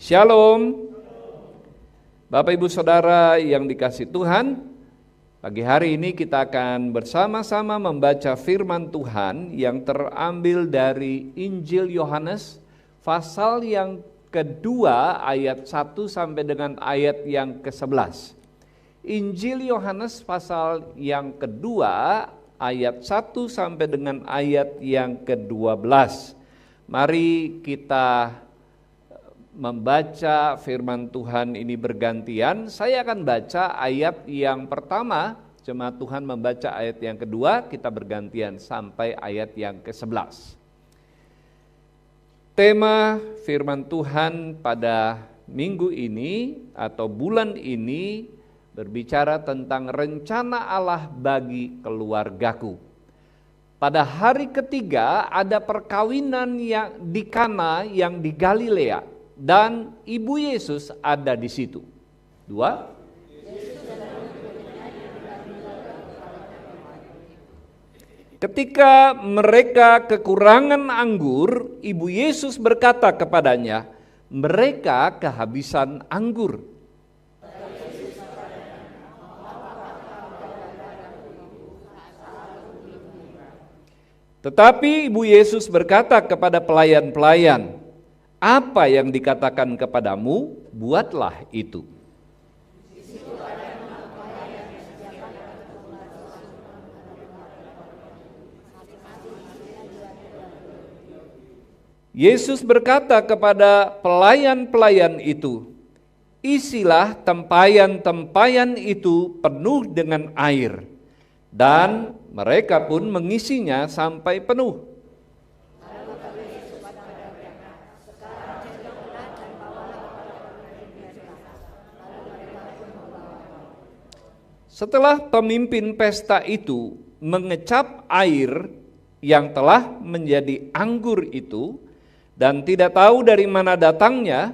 Shalom, Bapak Ibu Saudara yang dikasihi Tuhan. Pagi hari ini kita akan bersama-sama membaca firman Tuhan yang terambil dari Injil Yohanes pasal yang kedua ayat 1 sampai dengan ayat yang ke-11. Injil Yohanes pasal yang kedua ayat 1 sampai dengan ayat yang ke-12. Mari kita membaca firman Tuhan ini bergantian. Saya akan baca ayat yang pertama, jemaat Tuhan membaca ayat yang kedua, kita bergantian sampai ayat yang ke-11. Tema firman Tuhan pada minggu ini atau bulan ini berbicara tentang rencana Allah bagi keluargaku. Pada hari ketiga ada perkawinan yang di Kana yang di Galilea. Dan Ibu Yesus ada di situ. 2. Ketika mereka kekurangan anggur, Ibu Yesus berkata kepadanya, mereka kehabisan anggur. Tetapi Ibu Yesus berkata kepada pelayan-pelayan, apa yang dikatakan kepadamu, buatlah itu. Yesus berkata kepada pelayan-pelayan itu, isilah tempayan-tempayan itu penuh dengan air. Dan mereka pun mengisinya sampai penuh. Setelah pemimpin pesta itu mengecap air yang telah menjadi anggur itu dan tidak tahu dari mana datangnya,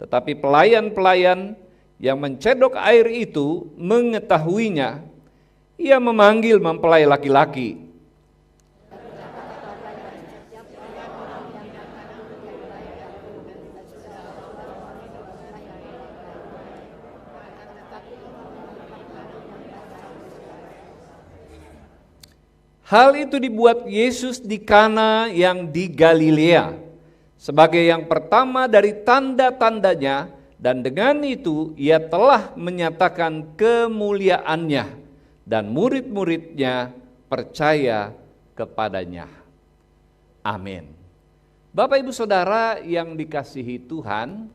tetapi pelayan-pelayan yang mencedok air itu mengetahuinya, ia memanggil mempelai laki-laki. Hal itu dibuat Yesus di Kana yang di Galilea sebagai yang pertama dari tanda-tandanya, dan dengan itu ia telah menyatakan kemuliaannya dan murid-muridnya percaya kepadanya. Amin. Bapak Ibu Saudara yang dikasihi Tuhan,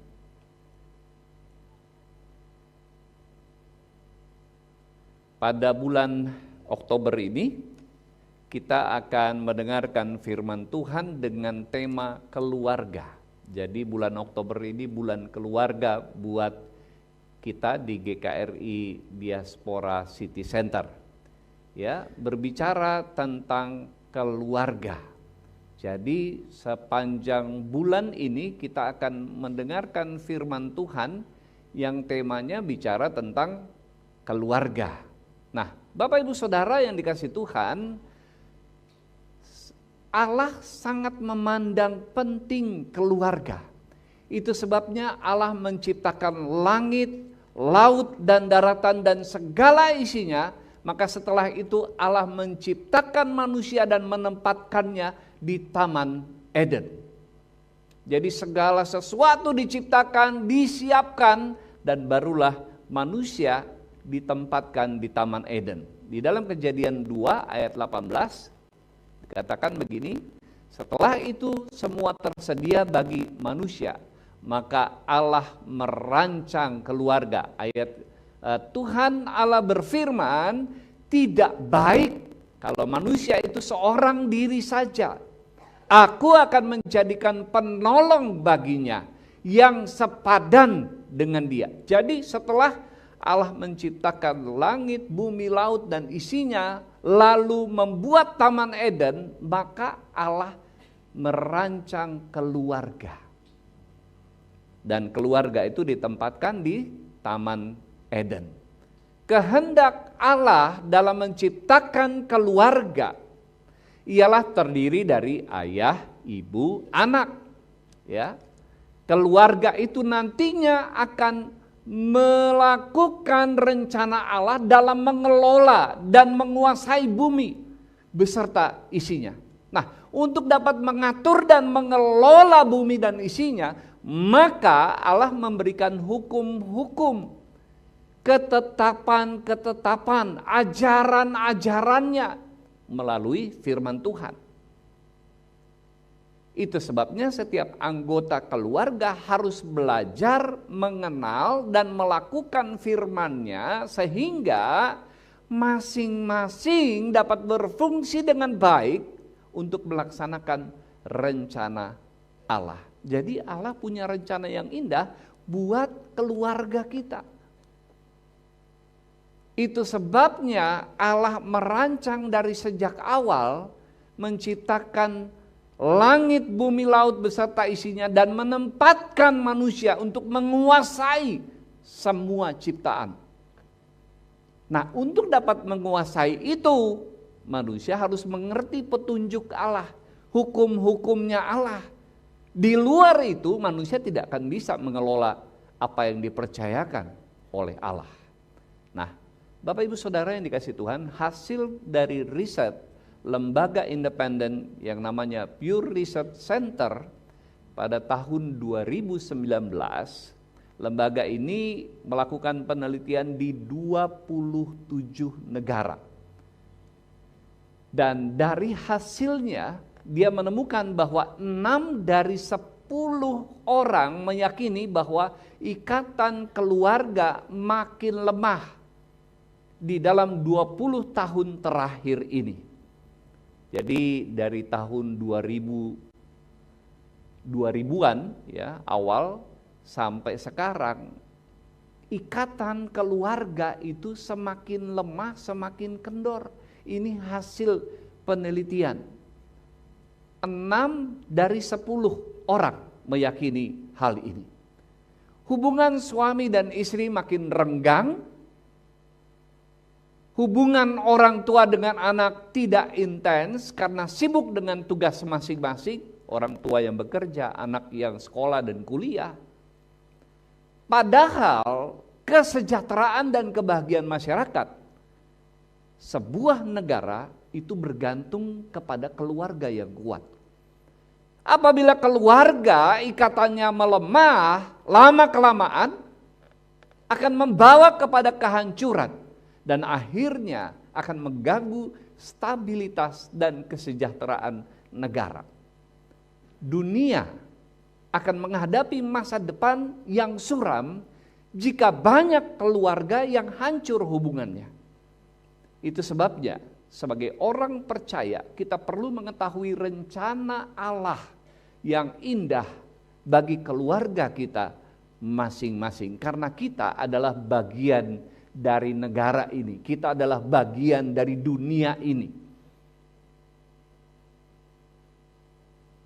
pada bulan Oktober ini kita akan mendengarkan firman Tuhan dengan tema keluarga. Jadi bulan Oktober ini bulan keluarga buat kita di GKRI Diaspora City Center. Ya, berbicara tentang keluarga. Jadi sepanjang bulan ini kita akan mendengarkan firman Tuhan yang temanya bicara tentang keluarga. Nah, Bapak Ibu Saudara yang dikasihi Tuhan, Allah sangat memandang penting keluarga. Itu sebabnya Allah menciptakan langit, laut, dan daratan dan segala isinya. Maka setelah itu Allah menciptakan manusia dan menempatkannya di Taman Eden. Jadi segala sesuatu diciptakan, disiapkan, dan barulah manusia ditempatkan di Taman Eden. Di dalam Kejadian 2 ayat 18 katakan begini, setelah itu semua tersedia bagi manusia, maka Allah merancang keluarga. Tuhan Allah berfirman, tidak baik kalau manusia itu seorang diri saja. Aku akan menjadikan penolong baginya yang sepadan dengan dia. Jadi setelah Allah menciptakan langit, bumi, laut, dan isinya, lalu membuat Taman Eden, maka Allah merancang keluarga. Dan keluarga itu ditempatkan di Taman Eden. Kehendak Allah dalam menciptakan keluarga ialah terdiri dari ayah, ibu, anak. Ya, Keluarga itu nantinya akan melakukan rencana Allah dalam mengelola dan menguasai bumi beserta isinya. Nah, untuk dapat mengatur dan mengelola bumi dan isinya, maka Allah memberikan hukum-hukum, ketetapan-ketetapan, ajaran-ajarannya melalui firman Tuhan. Itu sebabnya setiap anggota keluarga harus belajar mengenal dan melakukan firman-Nya sehingga masing-masing dapat berfungsi dengan baik untuk melaksanakan rencana Allah. Jadi Allah punya rencana yang indah buat keluarga kita. Itu sebabnya Allah merancang dari sejak awal menciptakan langit, bumi, laut beserta isinya dan menempatkan manusia untuk menguasai semua ciptaan. Nah, untuk dapat menguasai itu, manusia harus mengerti petunjuk Allah, hukum-hukumnya Allah. Di luar itu, manusia tidak akan bisa mengelola apa yang dipercayakan oleh Allah. Nah, Bapak Ibu Saudara yang dikasihi Tuhan, hasil dari riset lembaga independen yang namanya Pew Research Center pada tahun 2019, lembaga ini melakukan penelitian di 27 negara. Dan dari hasilnya dia menemukan bahwa 6 dari 10 orang meyakini bahwa ikatan keluarga makin lemah di dalam 20 tahun terakhir ini. Jadi dari tahun 2000-an ya, awal sampai sekarang ikatan keluarga itu semakin lemah, semakin kendor. Ini hasil penelitian. 6 dari 10 orang meyakini hal ini. Hubungan suami dan istri makin renggang. Hubungan orang tua dengan anak tidak intens karena sibuk dengan tugas masing-masing. Orang tua yang bekerja, anak yang sekolah dan kuliah. Padahal kesejahteraan dan kebahagiaan masyarakat sebuah negara itu bergantung kepada keluarga yang kuat. Apabila keluarga ikatannya melemah, lama-kelamaan akan membawa kepada kehancuran dan akhirnya akan mengganggu stabilitas dan kesejahteraan negara. Dunia akan menghadapi masa depan yang suram jika banyak keluarga yang hancur hubungannya. Itu sebabnya sebagai orang percaya kita perlu mengetahui rencana Allah yang indah bagi keluarga kita masing-masing. Karena kita adalah bagian dari negara ini, kita adalah bagian dari dunia ini.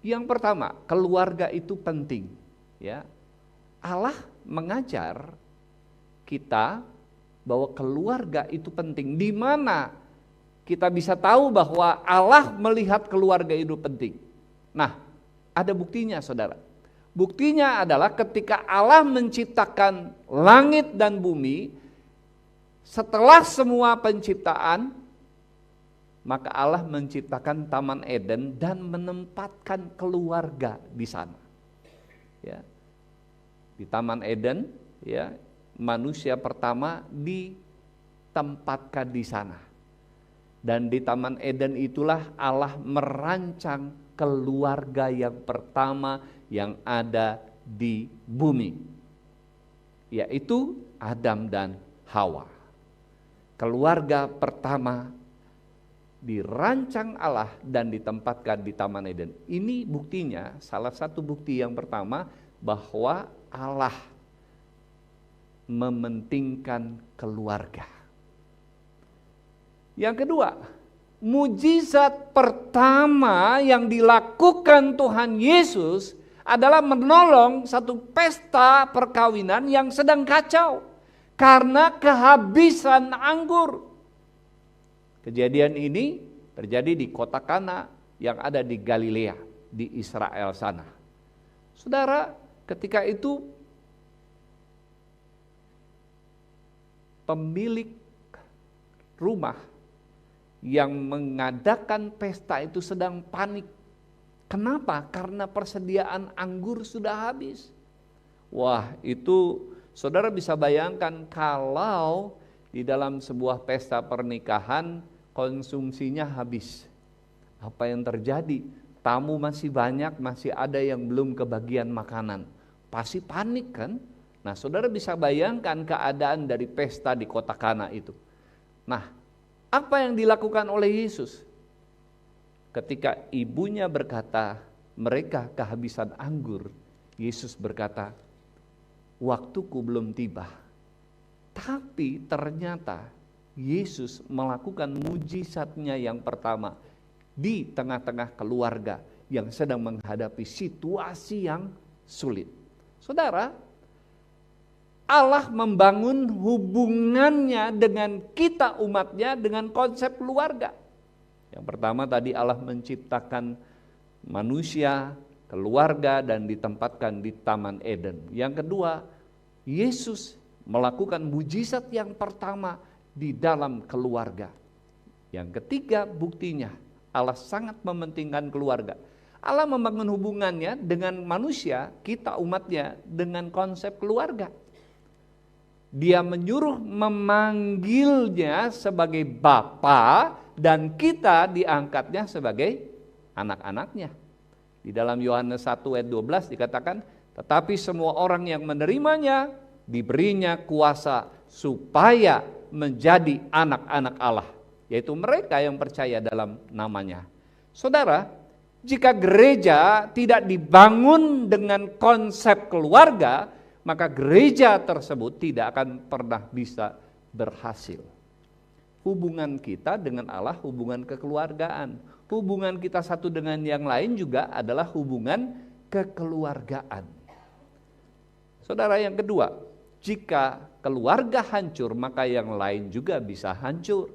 Yang pertama, keluarga itu penting, ya. Allah mengajar kita bahwa keluarga itu penting. Di mana kita bisa tahu bahwa Allah melihat keluarga itu penting? Nah, ada buktinya, Saudara. Buktinya adalah ketika Allah menciptakan langit dan bumi. Setelah semua penciptaan, maka Allah menciptakan Taman Eden dan menempatkan keluarga di sana. Ya. Di Taman Eden, ya, manusia pertama ditempatkan di sana. Dan di Taman Eden itulah Allah merancang keluarga yang pertama yang ada di bumi, yaitu Adam dan Hawa. Keluarga pertama dirancang Allah dan ditempatkan di Taman Eden. Ini buktinya, salah satu bukti yang pertama bahwa Allah mementingkan keluarga. Yang kedua, mujizat pertama yang dilakukan Tuhan Yesus adalah menolong satu pesta perkawinan yang sedang kacau karena kehabisan anggur. Kejadian ini terjadi di kota Kana yang ada di Galilea, di Israel sana. Saudara, Ketika itu pemilik rumah yang mengadakan pesta itu sedang panik. Kenapa? Karena persediaan anggur sudah habis. Wah, itu saudara bisa bayangkan kalau di dalam sebuah pesta pernikahan konsumsinya habis. Apa yang terjadi? Tamu masih banyak, masih ada yang belum kebagian makanan. Pasti panik kan? Nah, saudara bisa bayangkan keadaan dari pesta di kota Kana itu. Nah, apa yang dilakukan oleh Yesus? Ketika ibunya berkata, mereka kehabisan anggur, Yesus berkata, waktuku belum tiba. Tapi ternyata Yesus melakukan mujizatnya yang pertama di tengah-tengah keluarga yang sedang menghadapi situasi yang sulit. Saudara, Allah membangun hubungannya dengan kita umatnya dengan konsep keluarga. Yang pertama tadi Allah menciptakan manusia, keluarga dan ditempatkan di Taman Eden. Yang kedua, Yesus melakukan mujizat yang pertama di dalam keluarga. Yang ketiga, buktinya Allah sangat mementingkan keluarga. Allah membangun hubungannya dengan manusia, kita umatnya dengan konsep keluarga. Dia menyuruh memanggilnya sebagai Bapa dan kita diangkatnya sebagai anak-anaknya. Di dalam Yohanes 1 ayat 12 dikatakan, tetapi semua orang yang menerimanya diberinya kuasa supaya menjadi anak-anak Allah, yaitu mereka yang percaya dalam namanya. Saudara, jika gereja tidak dibangun dengan konsep keluarga, maka gereja tersebut tidak akan pernah bisa berhasil. Hubungan kita dengan Allah, hubungan kekeluargaan. Hubungan kita satu dengan yang lain juga adalah hubungan kekeluargaan. Saudara, yang kedua, jika keluarga hancur, maka yang lain juga bisa hancur.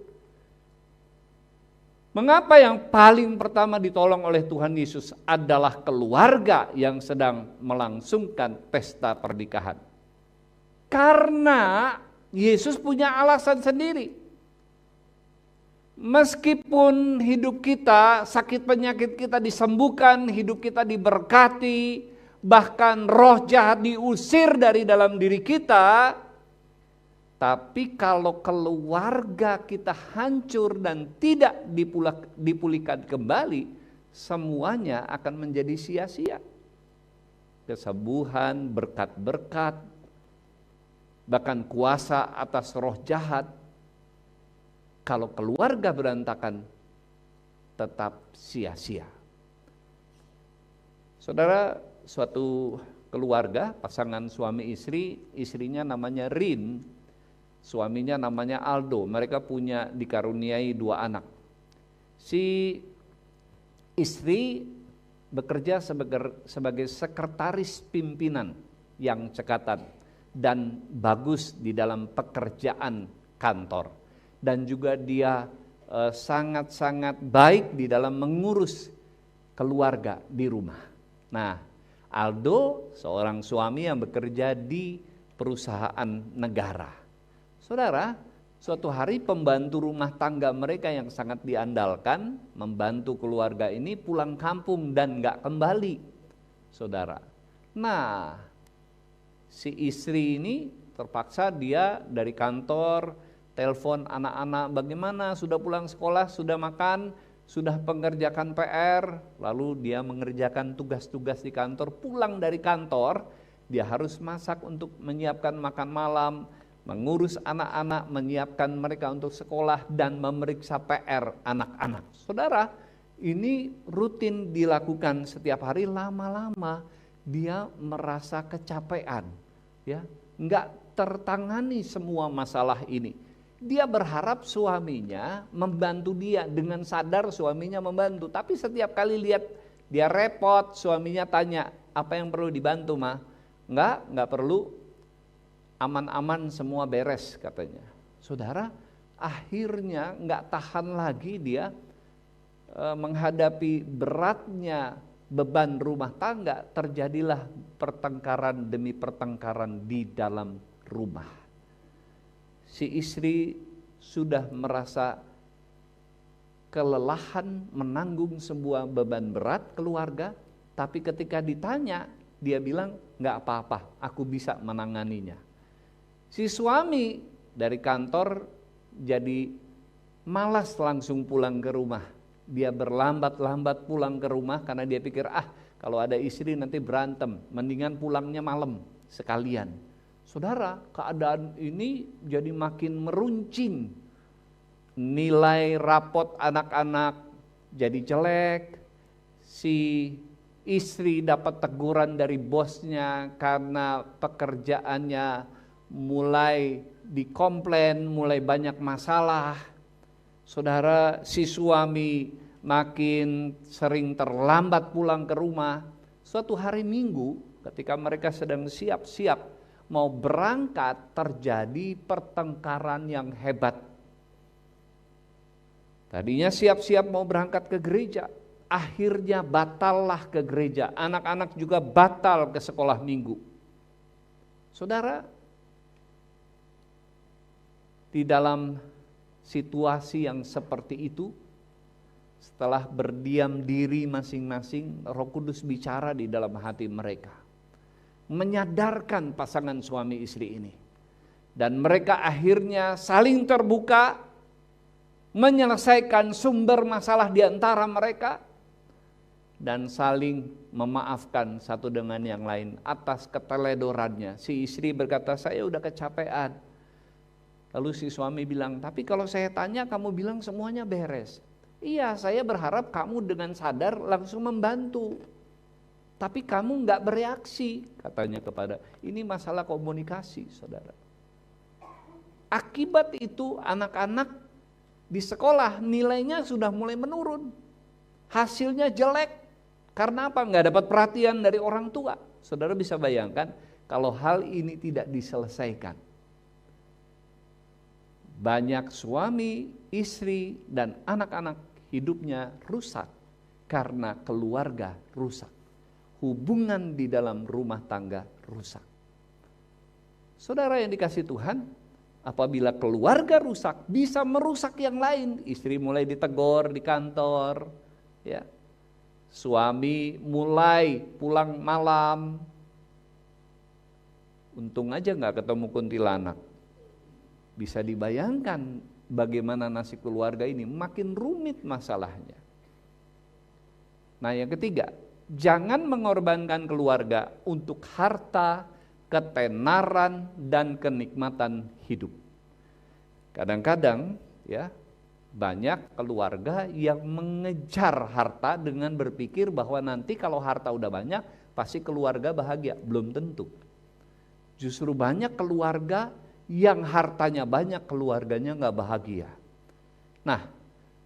Mengapa yang paling pertama ditolong oleh Tuhan Yesus adalah keluarga yang sedang melangsungkan pesta pernikahan? Karena Yesus punya alasan sendiri. Meskipun hidup kita, sakit penyakit kita disembuhkan, hidup kita diberkati, bahkan roh jahat diusir dari dalam diri kita, tapi kalau keluarga kita hancur dan tidak dipulihkan kembali, semuanya akan menjadi sia-sia. Kesembuhan, berkat-berkat, bahkan kuasa atas roh jahat, kalau keluarga berantakan, tetap sia-sia. Saudara, suatu keluarga, pasangan suami istri, istrinya namanya Rin, suaminya namanya Aldo. Mereka punya dikaruniai 2 anak. Si istri bekerja sebagai sekretaris pimpinan yang cekatan dan bagus di dalam pekerjaan kantor. Dan juga dia sangat-sangat baik di dalam mengurus keluarga di rumah. Nah, Aldo seorang suami yang bekerja di perusahaan negara. Saudara, suatu hari pembantu rumah tangga mereka yang sangat diandalkan, membantu keluarga ini pulang kampung dan gak kembali. Saudara, nah si istri ini terpaksa dia dari kantor telepon anak-anak, bagaimana sudah pulang sekolah, sudah makan, sudah mengerjakan PR, lalu dia mengerjakan tugas-tugas di kantor. Pulang dari kantor, dia harus masak untuk menyiapkan makan malam, mengurus anak-anak, menyiapkan mereka untuk sekolah, dan memeriksa PR anak-anak. Saudara, ini rutin dilakukan setiap hari. Lama-lama dia merasa kecapean, ya, nggak tertangani semua masalah ini. Dia berharap suaminya membantu dia, dengan sadar suaminya membantu. Tapi setiap kali lihat dia repot, suaminya tanya, apa yang perlu dibantu mah? Enggak perlu, aman-aman semua beres katanya. Saudara, akhirnya enggak tahan lagi dia menghadapi beratnya beban rumah tangga, terjadilah pertengkaran demi pertengkaran di dalam rumah. Si istri sudah merasa kelelahan menanggung sebuah beban berat keluarga, tapi ketika ditanya, dia bilang, "Nggak apa-apa, aku bisa menanganinya." Si suami dari kantor jadi malas langsung pulang ke rumah. Dia berlambat-lambat pulang ke rumah karena dia pikir, kalau ada istri nanti berantem, mendingan pulangnya malam sekalian. Saudara, keadaan ini jadi makin meruncing. Nilai rapot anak-anak jadi jelek. Si istri dapat teguran dari bosnya karena pekerjaannya mulai dikomplain, mulai banyak masalah. Saudara, si suami makin sering terlambat pulang ke rumah. Suatu hari Minggu ketika mereka sedang siap-siap mau berangkat, terjadi pertengkaran yang hebat. Tadinya siap-siap mau berangkat ke gereja, akhirnya batallah ke gereja. Anak-anak juga batal ke sekolah minggu. Saudara, di dalam situasi yang seperti itu, setelah berdiam diri masing-masing, Roh Kudus bicara di dalam hati mereka, menyadarkan pasangan suami istri ini. Dan mereka akhirnya saling terbuka, menyelesaikan sumber masalah di antara mereka, dan saling memaafkan satu dengan yang lain atas keteledorannya. Si istri berkata, "Saya udah kecapean." Lalu si suami bilang, "Tapi kalau saya tanya kamu bilang semuanya beres." "Iya, saya berharap kamu dengan sadar langsung membantu. Tapi kamu nggak bereaksi," katanya kepada. Ini masalah komunikasi, saudara. Akibat itu anak-anak di sekolah nilainya sudah mulai menurun. Hasilnya jelek. Karena apa? Nggak dapat perhatian dari orang tua. Saudara bisa bayangkan kalau hal ini tidak diselesaikan. Banyak suami, istri, dan anak-anak hidupnya rusak karena keluarga rusak. Hubungan di dalam rumah tangga rusak. Saudara yang dikasihi Tuhan, apabila keluarga rusak, bisa merusak yang lain. Istri mulai ditegur di kantor, ya. Suami mulai pulang malam. Untung aja nggak ketemu kuntilanak. Bisa dibayangkan bagaimana nasib keluarga ini, makin rumit masalahnya. Nah, yang ketiga, jangan mengorbankan keluarga untuk harta, ketenaran, dan kenikmatan hidup. Kadang-kadang ya banyak keluarga yang mengejar harta dengan berpikir bahwa nanti kalau harta udah banyak pasti keluarga bahagia. Belum tentu. Justru banyak keluarga yang hartanya banyak, keluarganya gak bahagia. Nah,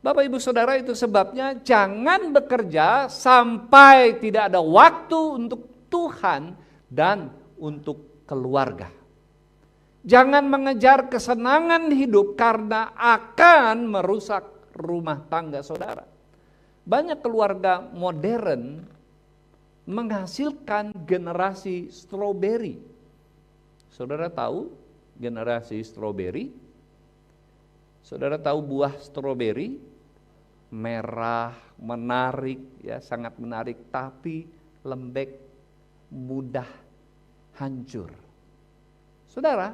Bapak Ibu Saudara, itu sebabnya jangan bekerja sampai tidak ada waktu untuk Tuhan dan untuk keluarga. Jangan mengejar kesenangan hidup karena akan merusak rumah tangga saudara. Banyak keluarga modern menghasilkan generasi stroberi. Saudara tahu generasi stroberi? Saudara tahu buah stroberi? Merah, menarik, ya, sangat menarik, tapi lembek, mudah hancur. Saudara,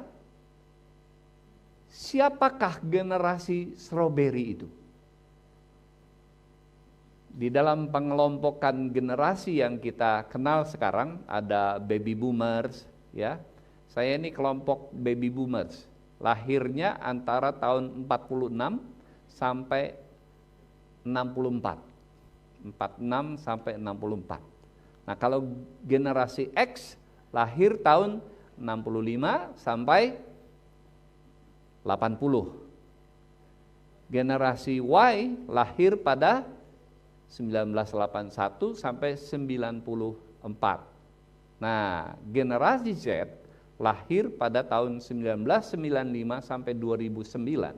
siapakah generasi stroberi itu? Di dalam pengelompokan generasi yang kita kenal sekarang ada baby boomers, ya. Saya ini kelompok baby boomers. Lahirnya antara tahun 46 sampai 64. 46 sampai 64. Nah, kalau generasi X lahir tahun 65 sampai 80. Generasi Y lahir pada 1981 sampai 94. Nah, generasi Z lahir pada tahun 1995 sampai 2009.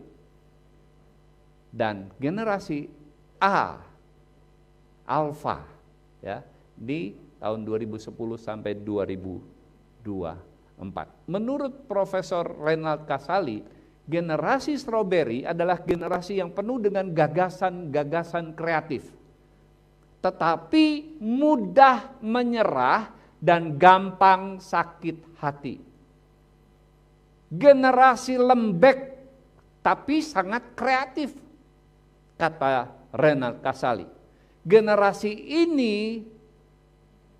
Dan generasi A, Alpha, ya, di tahun 2010 sampai 2024. Menurut Profesor Reinhard Kasali, generasi strawberry adalah generasi yang penuh dengan gagasan-gagasan kreatif, tetapi mudah menyerah dan gampang sakit hati. Generasi lembek tapi sangat kreatif, kata Reinhard Kasali. Generasi ini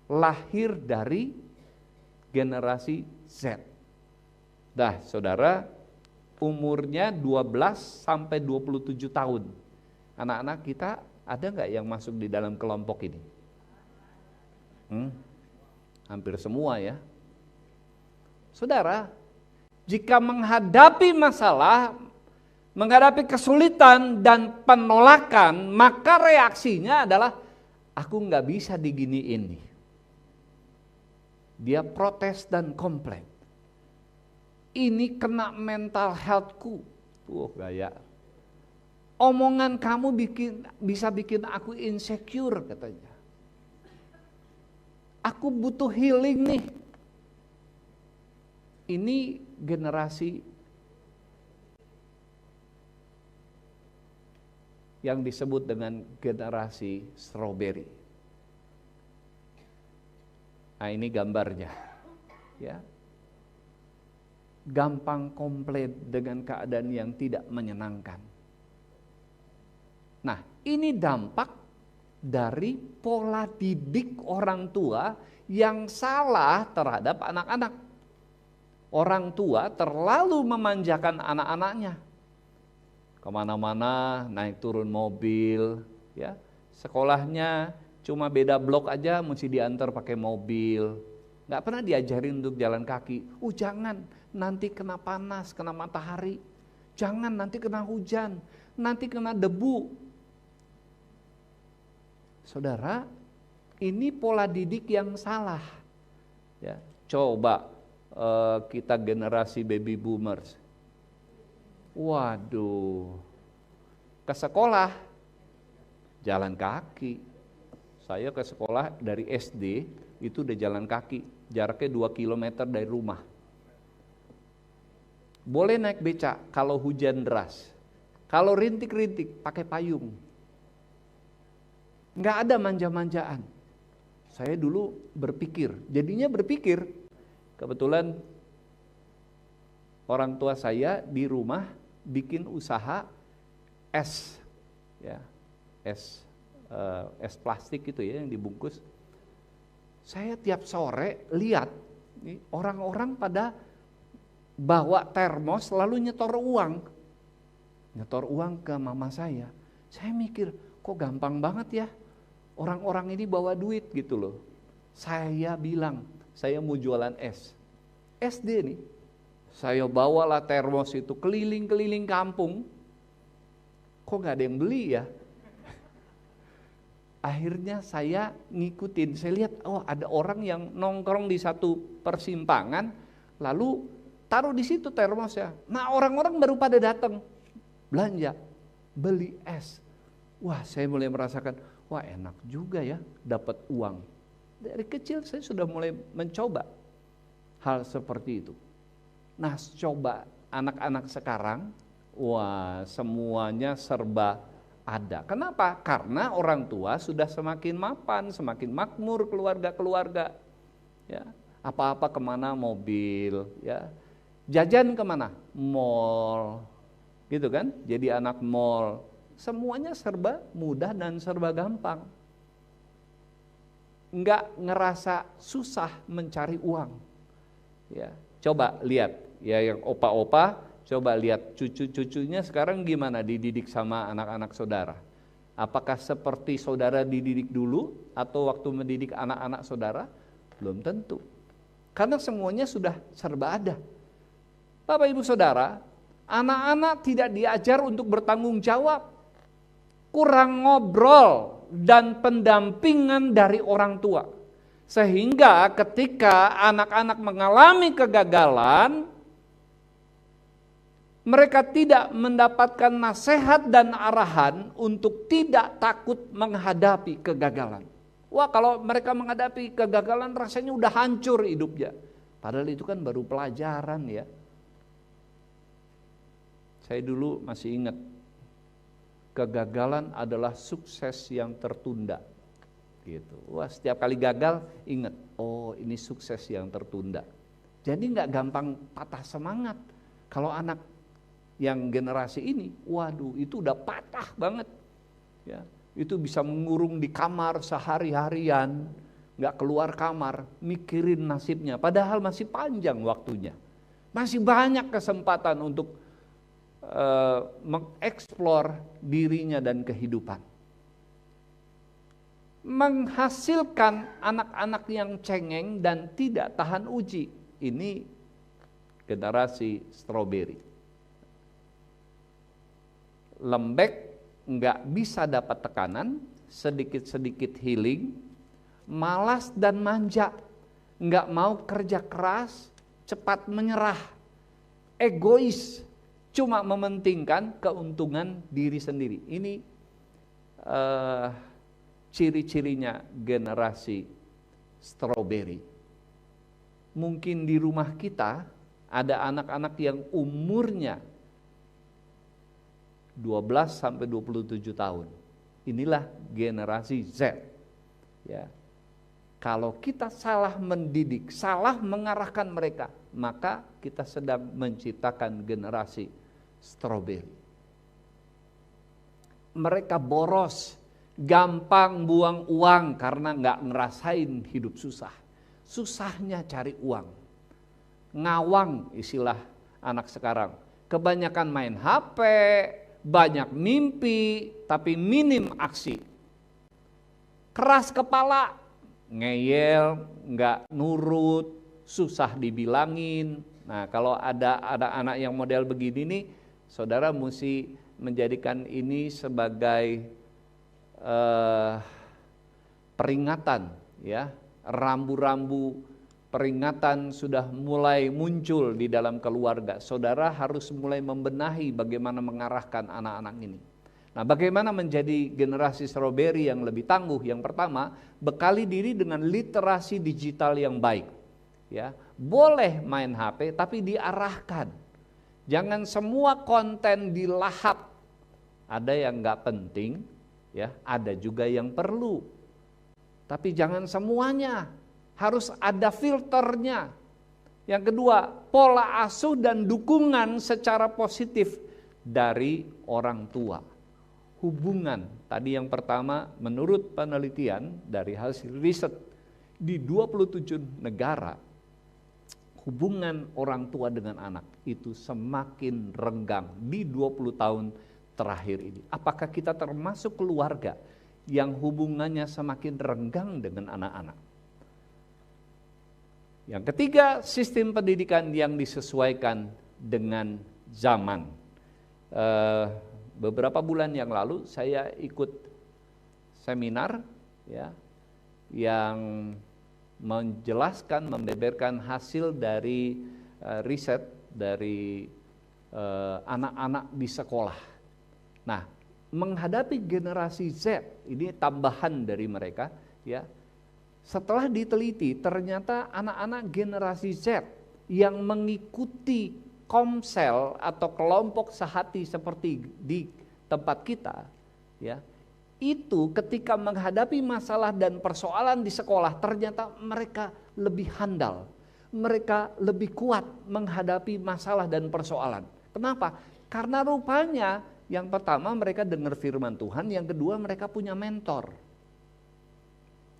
lahir dari generasi Z. Dah, saudara, umurnya 12 sampai 27 tahun. Anak-anak kita ada nggak yang masuk di dalam kelompok ini? Hampir semua ya. Saudara, jika menghadapi masalah, menghadapi kesulitan dan penolakan, maka reaksinya adalah, aku nggak bisa diginiin nih. Dia protes dan komplain. Ini kena mental healthku. Gaya. Omongan kamu bisa bikin aku insecure, katanya. Aku butuh healing nih. Ini generasi yang disebut dengan generasi strawberry. Nah, ini gambarnya. Ya. Gampang komplain dengan keadaan yang tidak menyenangkan. Nah, ini dampak dari pola didik orang tua yang salah terhadap anak-anak. Orang tua terlalu memanjakan anak-anaknya. Kemana-mana naik turun mobil, ya. Sekolahnya cuma beda blok aja mesti diantar pakai mobil. Nggak pernah diajarin untuk jalan kaki. Jangan, nanti kena panas, kena matahari. Jangan, nanti kena hujan, nanti kena debu. Saudara, ini pola didik yang salah. Ya, coba kita generasi baby boomers. Waduh, ke sekolah jalan kaki. Saya ke sekolah dari SD itu udah jalan kaki, jaraknya 2 km dari rumah. Boleh naik beca kalau hujan deras. Kalau rintik-rintik pakai payung. Nggak ada manja-manjaan. Saya dulu jadinya berpikir, kebetulan orang tua saya di rumah bikin usaha es, ya, es plastik itu ya yang dibungkus. Saya tiap sore lihat nih, orang-orang pada bawa termos lalu nyetor uang ke mama saya. Saya mikir, kok gampang banget ya orang-orang ini bawa duit gitu loh. Saya bilang, saya mau jualan es. SD nih, saya bawalah termos itu keliling-keliling kampung. Kok gak ada yang beli ya? Akhirnya saya ngikutin, saya lihat, ada orang yang nongkrong di satu persimpangan, lalu taruh di situ termosnya. Nah, orang-orang baru pada datang belanja, beli es. Wah, saya mulai merasakan, enak juga ya dapat uang. Dari kecil saya sudah mulai mencoba hal seperti itu. Nah, coba anak-anak sekarang, semuanya serba ada. Kenapa? Karena orang tua sudah semakin mapan, semakin makmur keluarga-keluarga. Ya, apa-apa kemana mobil, ya. Jajan kemana? Mall, gitu kan? Jadi anak mall. Semuanya serba mudah dan serba gampang. Enggak ngerasa susah mencari uang. Ya, coba lihat, ya yang opa-opa, coba lihat cucu-cucunya sekarang gimana dididik sama anak-anak saudara. Apakah seperti saudara dididik dulu atau waktu mendidik anak-anak saudara? Belum tentu. Karena semuanya sudah serba ada. Bapak Ibu Saudara, anak-anak tidak diajar untuk bertanggung jawab. Kurang ngobrol dan pendampingan dari orang tua. Sehingga ketika anak-anak mengalami kegagalan, mereka tidak mendapatkan nasihat dan arahan untuk tidak takut menghadapi kegagalan. Wah, kalau mereka menghadapi kegagalan rasanya udah hancur hidupnya. Padahal itu kan baru pelajaran ya. Saya dulu masih ingat, kegagalan adalah sukses yang tertunda. Gitu. Wah, setiap kali gagal ingat, oh ini sukses yang tertunda. Jadi nggak gampang patah semangat. Kalau anak yang generasi ini, waduh itu udah patah banget. Ya, itu bisa mengurung di kamar sehari-harian, nggak keluar kamar, mikirin nasibnya. Padahal masih panjang waktunya, masih banyak kesempatan untuk mengeksplor dirinya dan kehidupan. Menghasilkan anak-anak yang cengeng dan tidak tahan uji. Ini generasi stroberi. Lembek, nggak bisa dapat tekanan, sedikit-sedikit healing, malas dan manja, nggak mau kerja keras, cepat menyerah, egois, cuma mementingkan keuntungan diri sendiri. Ini ciri-cirinya generasi stroberi. Mungkin di rumah kita ada anak-anak yang umurnya 12 sampai 27 tahun. Inilah generasi Z. Ya. Kalau kita salah mendidik, salah mengarahkan mereka, maka kita sedang menciptakan generasi stroberi. Mereka boros, gampang buang uang karena nggak ngerasain hidup susah. Susahnya cari uang. Ngawang istilah anak sekarang. Kebanyakan main HP, banyak mimpi, tapi minim aksi. Keras kepala, ngeyel, nggak nurut, susah dibilangin. Nah, kalau ada anak yang model begini nih, saudara mesti menjadikan ini sebagai peringatan, ya. Rambu-rambu peringatan sudah mulai muncul di dalam keluarga. Saudara harus mulai membenahi bagaimana mengarahkan anak-anak ini. Nah, bagaimana menjadi generasi stroberi yang lebih tangguh? Yang pertama, bekali diri dengan literasi digital yang baik. Ya, boleh main HP tapi diarahkan. Jangan semua konten dilahap. Ada yang nggak penting, ya, ada juga yang perlu. Tapi jangan semuanya, harus ada filternya. Yang kedua, pola asuh dan dukungan secara positif dari orang tua. Hubungan, tadi yang pertama menurut penelitian dari hasil riset di 27 negara, hubungan orang tua dengan anak itu semakin renggang di 20 tahun terakhir ini. Apakah kita termasuk keluarga yang hubungannya semakin renggang dengan anak-anak? Yang ketiga, sistem pendidikan yang disesuaikan dengan zaman. Beberapa bulan yang lalu saya ikut seminar, ya, yang menjelaskan, membeberkan hasil dari riset dari anak-anak di sekolah. Nah, menghadapi generasi Z, ini tambahan dari mereka, ya. Setelah diteliti, ternyata anak-anak generasi Z yang mengikuti komsel atau kelompok sehati seperti di tempat kita, ya, itu ketika menghadapi masalah dan persoalan di sekolah, ternyata mereka lebih handal, mereka lebih kuat menghadapi masalah dan persoalan. Kenapa? Karena rupanya yang pertama mereka dengar firman Tuhan, yang kedua mereka punya mentor.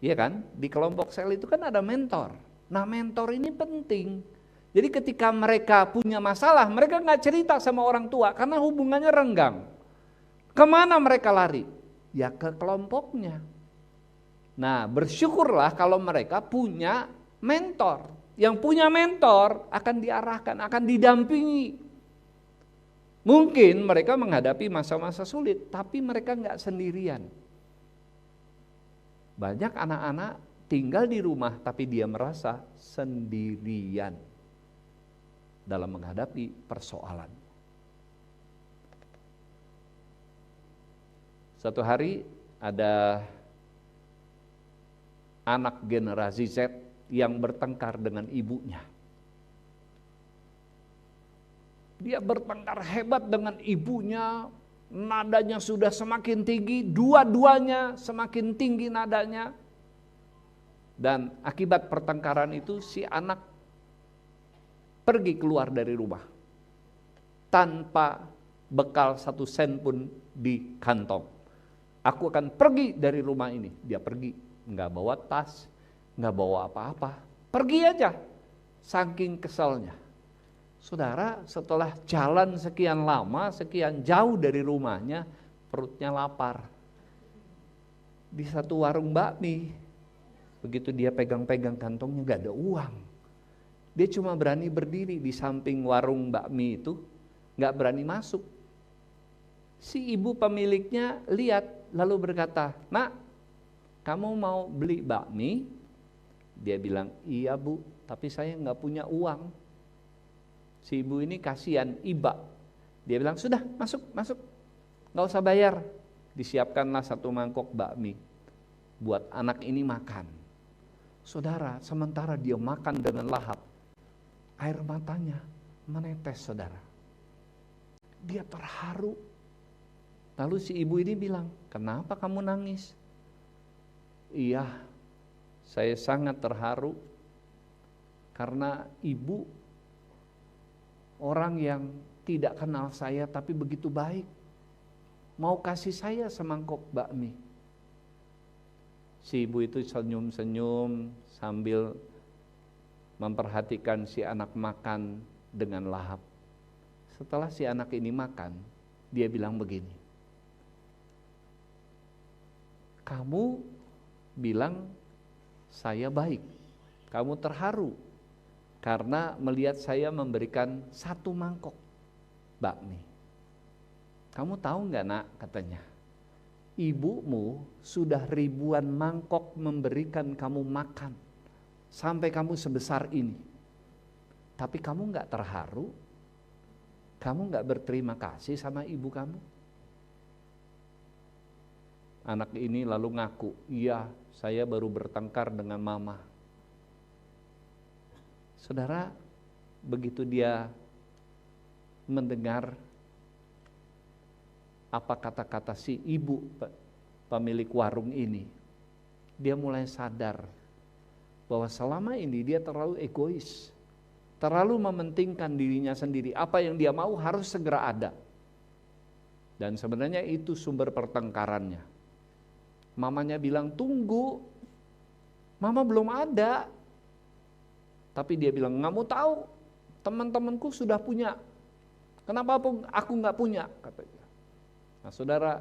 Iya kan? Di kelompok sel itu kan ada mentor. Nah, mentor ini penting. Jadi ketika mereka punya masalah, mereka nggak cerita sama orang tua karena hubungannya renggang. Kemana mereka lari? Ya ke kelompoknya. Nah, bersyukurlah kalau mereka punya mentor. Yang punya mentor akan diarahkan, akan didampingi. Mungkin mereka menghadapi masa-masa sulit, tapi mereka nggak sendirian. Banyak anak-anak tinggal di rumah tapi dia merasa sendirian dalam menghadapi persoalan. Satu hari ada anak generasi Z yang bertengkar dengan ibunya. Dia bertengkar hebat dengan ibunya, nadanya sudah semakin tinggi, dua-duanya semakin tinggi nadanya. Dan akibat pertengkaran itu si anak pergi keluar dari rumah tanpa bekal 1 sen pun di kantong. Aku akan pergi dari rumah ini. Dia pergi, nggak bawa tas, nggak bawa apa-apa, pergi aja, saking keselnya. Saudara, setelah jalan sekian lama, sekian jauh dari rumahnya, perutnya lapar. Di satu warung bakmi, begitu dia pegang-pegang kantongnya gak ada uang. Dia cuma berani berdiri di samping warung bakmi itu, gak berani masuk. Si ibu pemiliknya lihat, lalu berkata, "Nak, kamu mau beli bakmi?" Dia bilang, "Iya Bu, tapi saya gak punya uang." Si ibu ini kasihan, iba. Dia bilang, "Sudah, masuk, gak usah bayar." Disiapkanlah 1 mangkok bakmi buat anak ini makan. Saudara, sementara dia makan dengan lahap, air matanya menetes, saudara. Dia terharu. Lalu si ibu ini bilang, "Kenapa kamu nangis?" "Iya, saya sangat terharu karena ibu orang yang tidak kenal saya tapi begitu baik, mau kasih saya semangkok bakmi." Si ibu itu senyum-senyum sambil memperhatikan si anak makan dengan lahap. Setelah si anak ini makan, dia bilang begini, "Kamu bilang saya baik, kamu terharu karena melihat saya memberikan 1 mangkok bakmi. Kamu tahu nggak, Nak," katanya, "ibumu sudah ribuan mangkok memberikan kamu makan sampai kamu sebesar ini. Tapi kamu nggak terharu? Kamu nggak berterima kasih sama ibu kamu?" Anak ini lalu ngaku, "Iya, saya baru bertengkar dengan mama." Saudara, begitu dia mendengar apa kata-kata si ibu pemilik warung ini, dia mulai sadar bahwa selama ini dia terlalu egois, terlalu mementingkan dirinya sendiri. Apa yang dia mau harus segera ada. Dan sebenarnya itu sumber pertengkarannya. Mamanya bilang, "Tunggu, mama belum ada." Tapi dia bilang, "Nggak mau tahu, teman-temanku sudah punya. Kenapa aku nggak punya?" katanya. Nah saudara,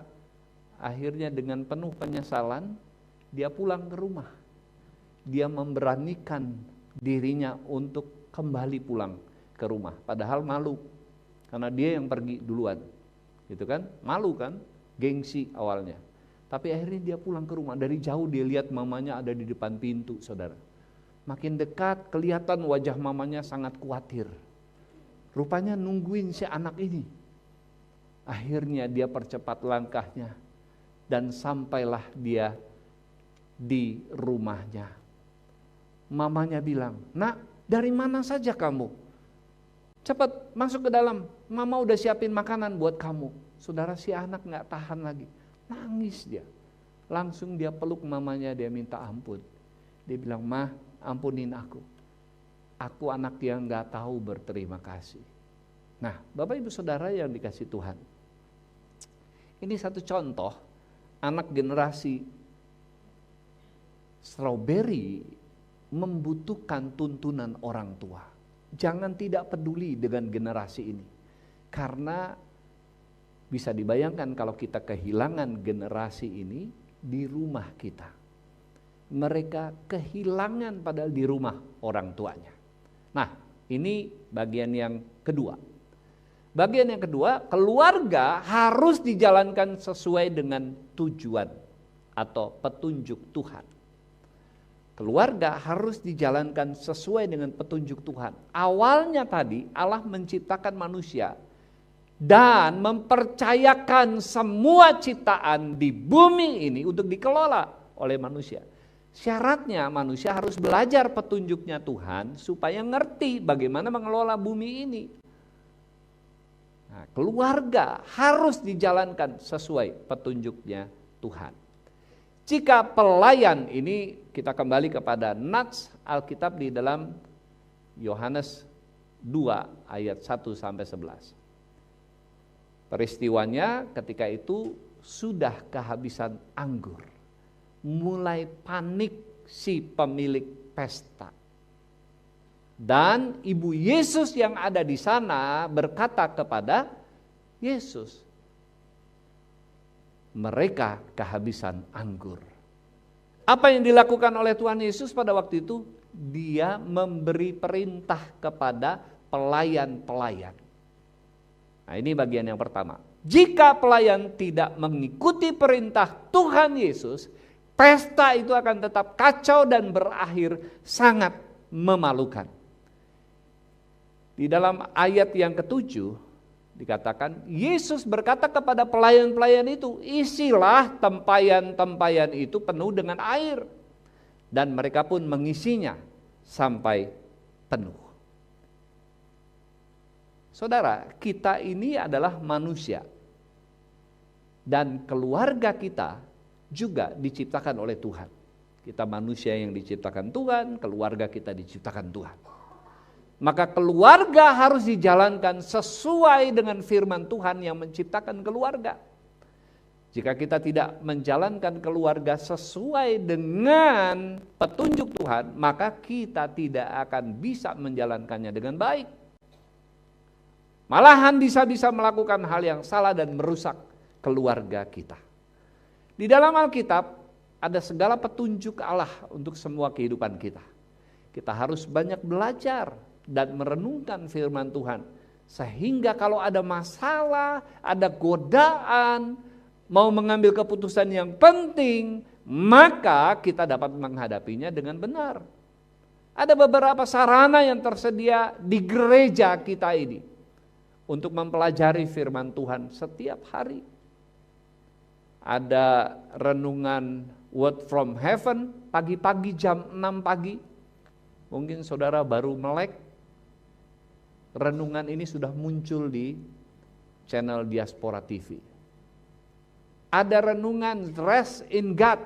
akhirnya dengan penuh penyesalan, dia pulang ke rumah. Dia memberanikan dirinya untuk kembali pulang ke rumah. Padahal malu, karena dia yang pergi duluan. Gitu kan, malu kan, gengsi awalnya. Tapi akhirnya dia pulang ke rumah. Dari jauh dia lihat mamanya ada di depan pintu, saudara. Makin dekat kelihatan wajah mamanya sangat khawatir. Rupanya nungguin si anak ini. Akhirnya dia percepat langkahnya dan sampailah dia di rumahnya. Mamanya bilang, "Nak, dari mana saja kamu? Cepat masuk ke dalam, mama udah siapin makanan buat kamu." Saudara, si anak gak tahan lagi, nangis dia. Langsung dia peluk mamanya, dia minta ampun. Dia bilang, "Mah, ampunin aku anak yang gak tahu berterima kasih." Nah, Bapak Ibu Saudara yang dikasih Tuhan, ini satu contoh anak generasi strawberry membutuhkan tuntunan orang tua. Jangan tidak peduli dengan generasi ini, karena bisa dibayangkan kalau kita kehilangan generasi ini di rumah kita. Mereka kehilangan padahal di rumah orang tuanya. Nah, ini bagian yang kedua. Bagian yang kedua, keluarga harus dijalankan sesuai dengan tujuan atau petunjuk Tuhan. Keluarga harus dijalankan sesuai dengan petunjuk Tuhan. Awalnya tadi Allah menciptakan manusia dan mempercayakan semua ciptaan di bumi ini untuk dikelola oleh manusia. Syaratnya manusia harus belajar petunjuknya Tuhan supaya ngerti bagaimana mengelola bumi ini. Nah, keluarga harus dijalankan sesuai petunjuknya Tuhan. Jika pelayan, ini kita kembali kepada nats Alkitab di dalam Yohanes 2 ayat 1-11. Peristiwanya ketika itu sudah kehabisan anggur. Mulai panik si pemilik pesta. Dan ibu Yesus yang ada di sana berkata kepada Yesus, mereka kehabisan anggur. Apa yang dilakukan oleh Tuhan Yesus pada waktu itu? Dia memberi perintah kepada pelayan-pelayan. Nah, ini bagian yang pertama. Jika pelayan tidak mengikuti perintah Tuhan Yesus, pesta itu akan tetap kacau dan berakhir sangat memalukan. Di dalam ayat yang ke-7 dikatakan, Yesus berkata kepada pelayan-pelayan itu, isilah tempayan-tempayan itu penuh dengan air. Dan mereka pun mengisinya sampai penuh. Saudara, kita ini adalah manusia. Dan keluarga kita juga diciptakan oleh Tuhan. Kita manusia yang diciptakan Tuhan, keluarga kita diciptakan Tuhan. Maka keluarga harus dijalankan sesuai dengan firman Tuhan yang menciptakan keluarga. Jika kita tidak menjalankan keluarga sesuai dengan petunjuk Tuhan, maka kita tidak akan bisa menjalankannya dengan baik. Malahan bisa-bisa melakukan hal yang salah dan merusak keluarga kita. Di dalam Alkitab ada segala petunjuk Allah untuk semua kehidupan kita. Kita harus banyak belajar dan merenungkan firman Tuhan. Sehingga kalau ada masalah, ada godaan, mau mengambil keputusan yang penting, maka kita dapat menghadapinya dengan benar. Ada beberapa sarana yang tersedia di gereja kita ini untuk mempelajari firman Tuhan setiap hari. Ada renungan Word from Heaven pagi-pagi jam 6 pagi. Mungkin saudara baru melek. Renungan ini sudah muncul di channel Diaspora TV. Ada renungan Rest in God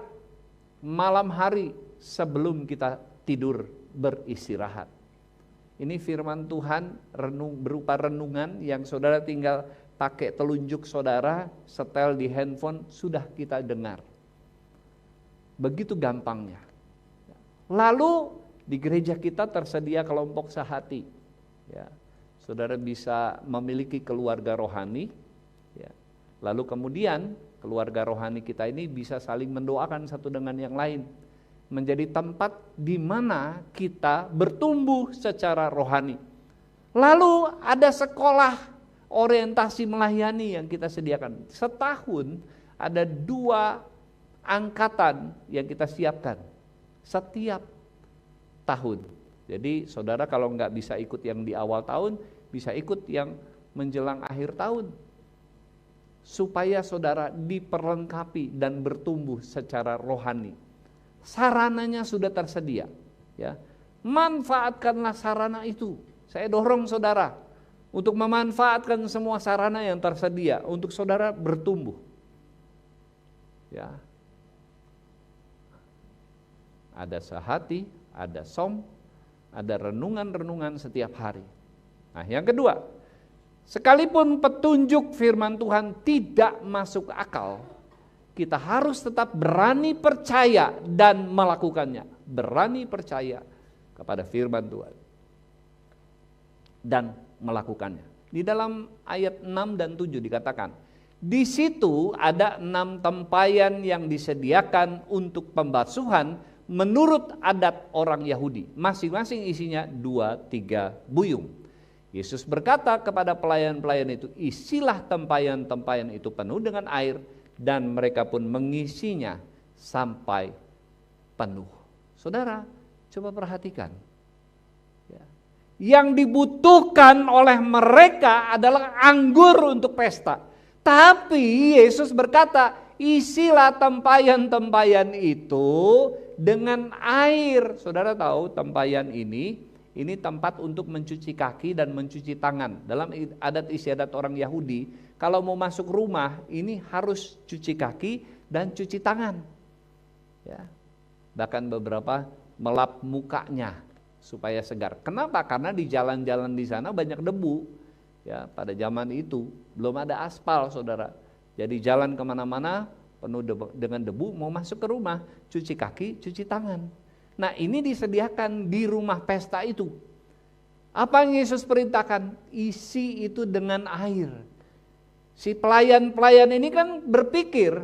malam hari sebelum kita tidur beristirahat. Ini firman Tuhan berupa renungan yang saudara tinggal pakai telunjuk saudara, setel di handphone, sudah kita dengar. Begitu gampangnya. Lalu di gereja kita tersedia kelompok sehati. Ya, saudara bisa memiliki keluarga rohani. Ya. Lalu kemudian keluarga rohani kita ini bisa saling mendoakan satu dengan yang lain. Menjadi tempat di mana kita bertumbuh secara rohani. Lalu ada sekolah orientasi melayani yang kita sediakan. Setahun ada 2 angkatan yang kita siapkan. Setiap tahun. Jadi saudara kalau nggak bisa ikut yang di awal tahun, bisa ikut yang menjelang akhir tahun. Supaya saudara diperlengkapi dan bertumbuh secara rohani. Sarananya sudah tersedia. Ya. Manfaatkanlah sarana itu. Saya dorong saudara untuk memanfaatkan semua sarana yang tersedia untuk saudara bertumbuh. Ya. Ada sehati, ada som, ada renungan-renungan setiap hari. Nah, yang kedua, sekalipun petunjuk firman Tuhan tidak masuk akal, kita harus tetap berani percaya dan melakukannya. Berani percaya kepada firman Tuhan dan melakukannya. Di dalam ayat 6 dan 7 dikatakan, di situ ada 6 tempayan yang disediakan untuk pembasuhan menurut adat orang Yahudi. Masing-masing isinya 2-3 buyung. Yesus berkata kepada pelayan-pelayan itu, isilah tempayan-tempayan itu penuh dengan air, dan mereka pun mengisinya sampai penuh. Saudara, coba perhatikan. Yang dibutuhkan oleh mereka adalah anggur untuk pesta. Tapi Yesus berkata, Isilah tempayan-tempayan itu dengan air. Saudara tahu tempayan ini tempat untuk mencuci kaki dan mencuci tangan. Dalam adat istiadat orang Yahudi, kalau mau masuk rumah ini harus cuci kaki dan cuci tangan. Ya. Bahkan beberapa melap mukanya supaya segar. Kenapa? Karena di jalan-jalan di sana banyak debu. Ya, pada zaman itu belum ada aspal, saudara. Jadi jalan kemana-mana penuh dengan debu, mau masuk ke rumah, cuci kaki, cuci tangan. Nah, ini disediakan di rumah pesta itu. Apa yang Yesus perintahkan? Isi itu dengan air. Si pelayan-pelayan ini kan berpikir,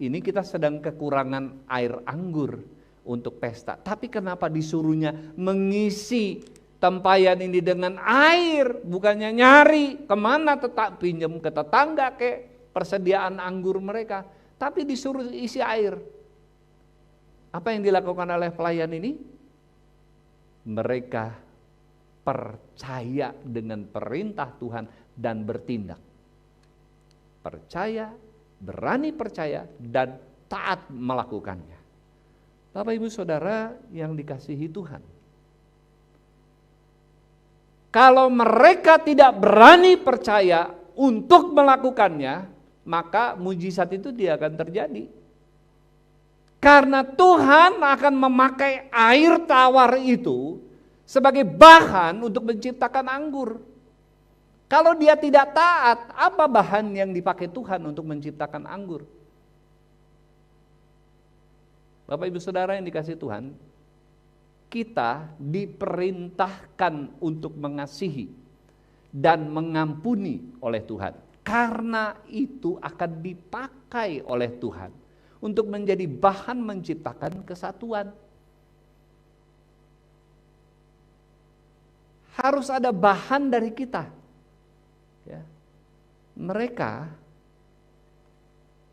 ini kita sedang kekurangan air anggur untuk pesta. Tapi kenapa disuruhnya mengisi tempayan ini dengan air? Bukannya nyari kemana, tetap pinjam ke tetangga ke persediaan anggur mereka. Tapi disuruh isi air. Apa yang dilakukan oleh pelayan ini? Mereka percaya dengan perintah Tuhan dan bertindak. Percaya, berani percaya, dan taat melakukannya. Bapak Ibu Saudara yang dikasihi Tuhan, kalau mereka tidak berani percaya untuk melakukannya, maka mujizat itu tidak akan terjadi. Karena Tuhan akan memakai air tawar itu sebagai bahan untuk menciptakan anggur. Kalau dia tidak taat, apa bahan yang dipakai Tuhan untuk menciptakan anggur? Bapak Ibu Saudara yang dikasihi Tuhan, kita diperintahkan untuk mengasihi dan mengampuni oleh Tuhan. Karena itu akan dipakai oleh Tuhan untuk menjadi bahan menciptakan kesatuan. Harus ada bahan dari kita. Ya. Mereka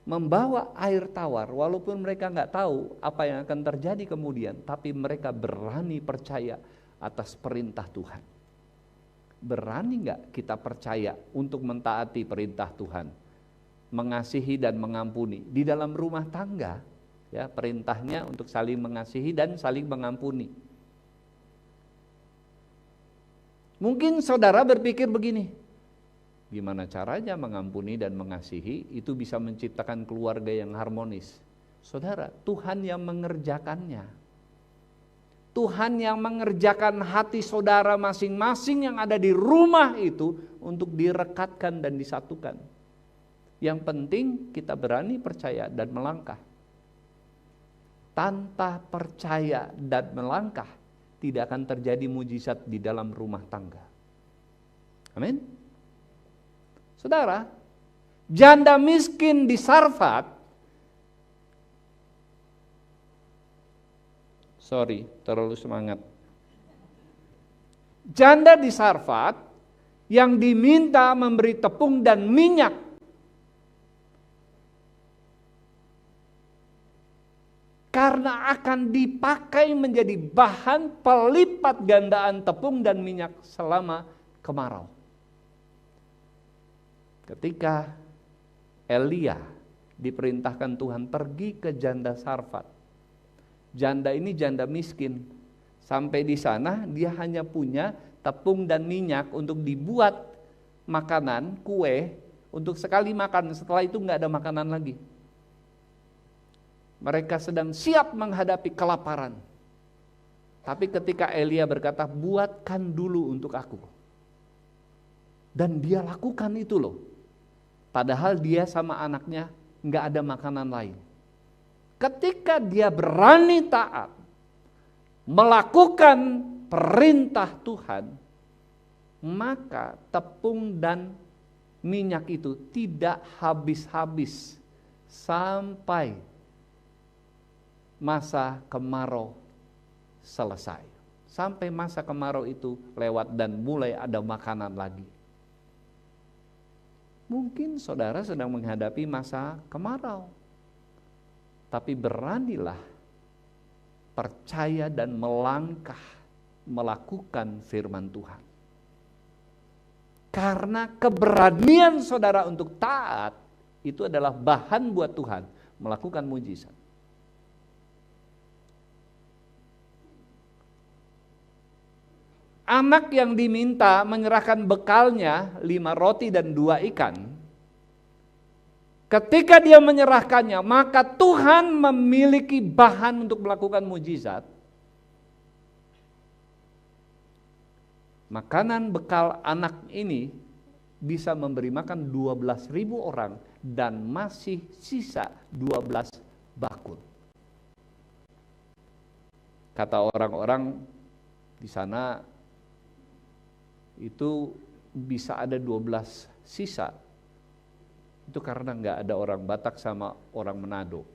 membawa air tawar, walaupun mereka nggak tahu apa yang akan terjadi kemudian, tapi mereka berani percaya atas perintah Tuhan. Berani nggak kita percaya untuk mentaati perintah Tuhan, mengasihi dan mengampuni di dalam rumah tangga? Ya, perintahnya untuk saling mengasihi dan saling mengampuni. Mungkin saudara berpikir begini, gimana caranya mengampuni dan mengasihi itu bisa menciptakan keluarga yang harmonis? Saudara, Tuhan yang mengerjakannya. Tuhan yang mengerjakan hati saudara masing-masing yang ada di rumah itu untuk direkatkan dan disatukan. Yang penting kita berani percaya dan melangkah. Tanpa percaya dan melangkah, tidak akan terjadi mujizat di dalam rumah tangga. Amin. Saudara, janda miskin di Sarfat, terlalu semangat. Janda di Sarfat yang diminta memberi tepung dan minyak. Karena akan dipakai menjadi bahan pelipat gandaan tepung dan minyak selama kemarau. Ketika Elia diperintahkan Tuhan pergi ke janda Sarfat. Janda ini janda miskin. Sampai di sana dia hanya punya tepung dan minyak untuk dibuat makanan, kue, untuk sekali makan, setelah itu nggak ada makanan lagi. Mereka sedang siap menghadapi kelaparan. Tapi ketika Elia berkata, buatkan dulu untuk aku. Dan dia lakukan itu loh. Padahal dia sama anaknya nggak ada makanan lain. Ketika dia berani taat, melakukan perintah Tuhan, maka tepung dan minyak itu tidak habis-habis sampai masa kemarau selesai. Sampai masa kemarau itu lewat dan mulai ada makanan lagi. Mungkin saudara sedang menghadapi masa kemarau. Tapi beranilah percaya dan melangkah melakukan firman Tuhan. Karena keberanian saudara untuk taat itu adalah bahan buat Tuhan melakukan mujizat. Anak yang diminta menyerahkan bekalnya 5 roti dan 2 ikan. Ketika dia menyerahkannya, maka Tuhan memiliki bahan untuk melakukan mujizat. Makanan bekal anak ini bisa memberi makan 12.000 orang dan masih sisa 12 bakul. Kata orang-orang di sana itu bisa ada 12 sisa. Itu karena nggak ada orang Batak sama orang Manado.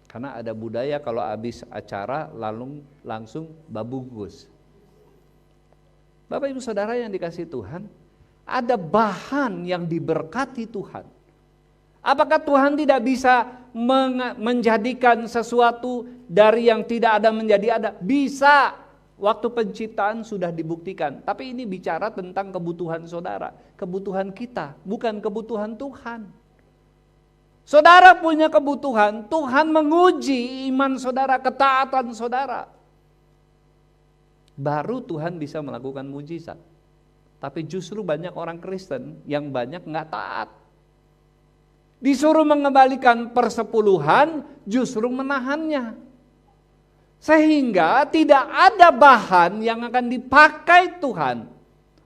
Karena ada budaya kalau habis acara langsung babungkus. Bapak Ibu Saudara yang dikasihi Tuhan, ada bahan yang diberkati Tuhan. Apakah Tuhan tidak bisa menjadikan sesuatu dari yang tidak ada menjadi ada? Bisa. Waktu penciptaan sudah dibuktikan. Tapi ini bicara tentang kebutuhan saudara, kebutuhan kita, bukan kebutuhan Tuhan. Saudara punya kebutuhan, Tuhan menguji iman saudara, ketaatan saudara. Baru Tuhan bisa melakukan mujizat. Tapi justru banyak orang Kristen yang banyak nggak taat. Disuruh mengembalikan persepuluhan, justru menahannya. Sehingga tidak ada bahan yang akan dipakai Tuhan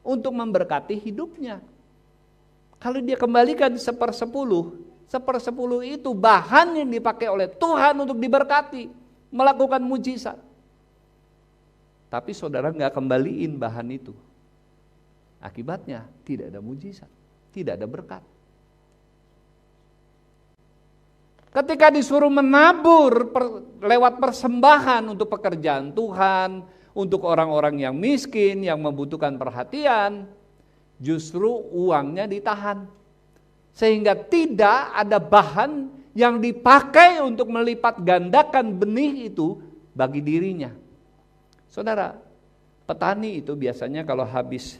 untuk memberkati hidupnya. Kalau dia kembalikan 1/10, 1/10 itu bahan yang dipakai oleh Tuhan untuk diberkati, melakukan mujizat. Tapi saudara nggak kembaliin bahan itu. Akibatnya tidak ada mujizat, tidak ada berkat. Ketika disuruh menabur lewat persembahan untuk pekerjaan Tuhan, untuk orang-orang yang miskin, yang membutuhkan perhatian, justru uangnya ditahan. Sehingga tidak ada bahan yang dipakai untuk melipat gandakan benih itu bagi dirinya. Saudara, petani itu biasanya kalau habis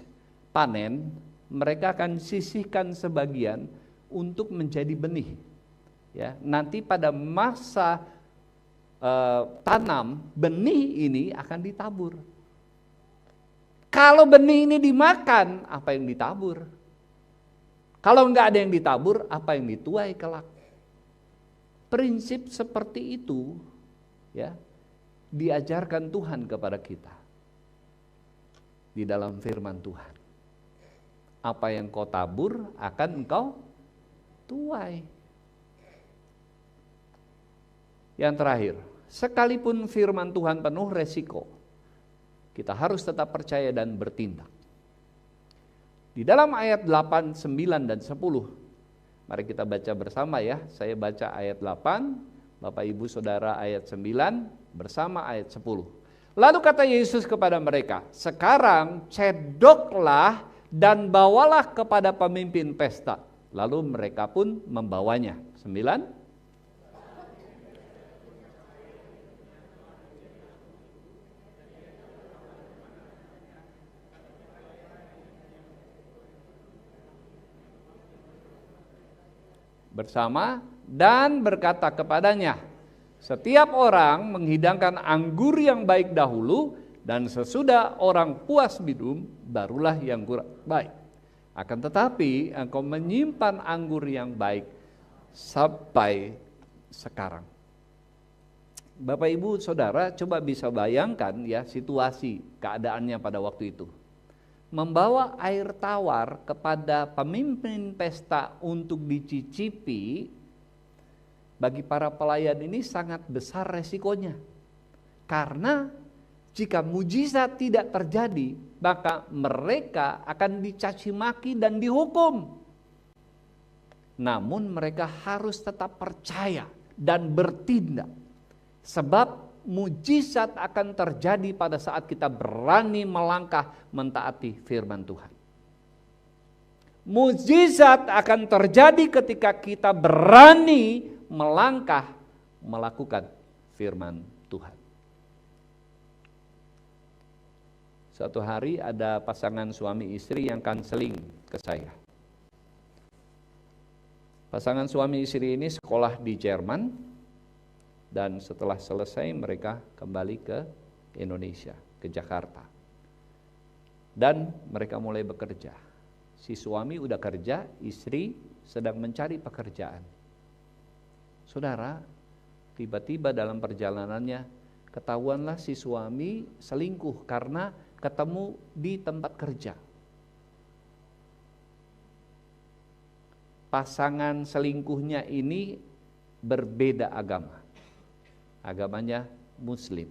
panen, mereka akan sisihkan sebagian untuk menjadi benih. Ya, nanti pada masa tanam, benih ini akan ditabur. Kalau benih ini dimakan, apa yang ditabur? Kalau enggak ada yang ditabur, apa yang dituai kelak? Prinsip seperti itu ya diajarkan Tuhan kepada kita di dalam firman Tuhan. Apa yang kau tabur akan engkau tuai. Yang terakhir, sekalipun firman Tuhan penuh resiko, kita harus tetap percaya dan bertindak. Di dalam ayat 8, 9, dan 10, mari kita baca bersama ya. Saya baca ayat 8, Bapak Ibu Saudara ayat 9, bersama ayat 10. Lalu kata Yesus kepada mereka, sekarang cedoklah dan bawalah kepada pemimpin pesta. Lalu mereka pun membawanya. 9. Bersama dan berkata kepadanya, setiap orang menghidangkan anggur yang baik dahulu dan sesudah orang puas minum barulah yang kurang baik. Akan tetapi engkau menyimpan anggur yang baik sampai sekarang. Bapak Ibu Saudara coba bisa bayangkan ya situasi keadaannya pada waktu itu. Membawa air tawar kepada pemimpin pesta untuk dicicipi, bagi para pelayan ini sangat besar resikonya. Karena jika mujizat tidak terjadi, maka mereka akan dicaci maki dan dihukum. Namun mereka harus tetap percaya dan bertindak. Sebab mujizat akan terjadi pada saat kita berani melangkah mentaati firman Tuhan. Mujizat akan terjadi ketika kita berani melangkah melakukan firman Tuhan. Suatu hari ada pasangan suami istri yang kanseling ke saya. Pasangan suami istri ini sekolah di Jerman, dan setelah selesai mereka kembali ke Indonesia, ke Jakarta. Dan mereka mulai bekerja. Si suami udah kerja, istri sedang mencari pekerjaan. Saudara, tiba-tiba dalam perjalanannya ketahuanlah si suami selingkuh karena ketemu di tempat kerja. Pasangan selingkuhnya ini berbeda agama. Agamanya Muslim.